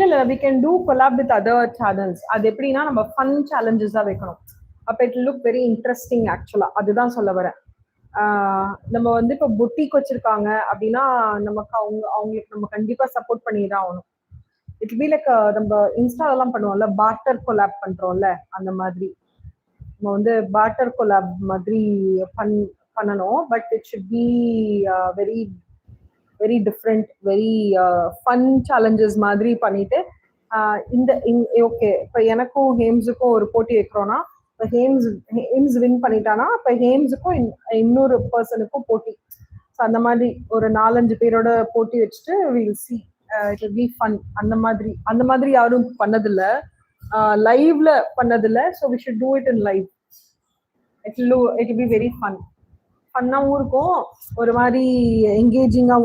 இல்ல we can do collab with other channels. அது எப்படின்னா நம்ம ஃபன் சேலஞ்சஸா வைக்கணும். அப்ப இட் லுக் வெரி இன்ட்ரெஸ்டிங் ஆக்சுவலா. அதுதான் சொல்ல வரேன். நம்ம வந்து இப்போ பொட்டிக் வச்சிருக்காங்க அப்படின்னா நமக்கு அவங்களுக்கு நம்ம கண்டிப்பா சப்போர்ட் பண்ணி தான் ஆகணும். இட் பி லைக் நம்ம இன்ஸ்டாலாம் பண்ணுவோம்ல, பார்ட்டர் கொலாப் பண்றோம்ல, அந்த மாதிரி நம்ம வந்து பார்ட்டர் கொலாப் மாதிரி பண்ணணும். But it should be very very different, very fun challenges மாதிரி பண்ணிட்டு இந்த ஓகே இப்போ எனக்கும் ஹேம்ஸுக்கும் ஒரு போட்டி வைக்கிறோம்னா, இப்போ ஹேம்ஸ் வின் பண்ணிட்டானா இப்போ ஹேம்ஸுக்கும் இன்னொரு பர்சனுக்கும் போட்டி. ஸோ அந்த மாதிரி ஒரு 4-5 பேரோட போட்டி வச்சுட்டு will see, it will be fun. அந்த மாதிரி யாரும் பண்ணதில்ல, லைவ்ல பண்ணதில்ல. So we should do it in live. It will be very ஃபன்னாகவும் இருக்கும், ஒரு மாதிரி என்கேஜிங்காகவும்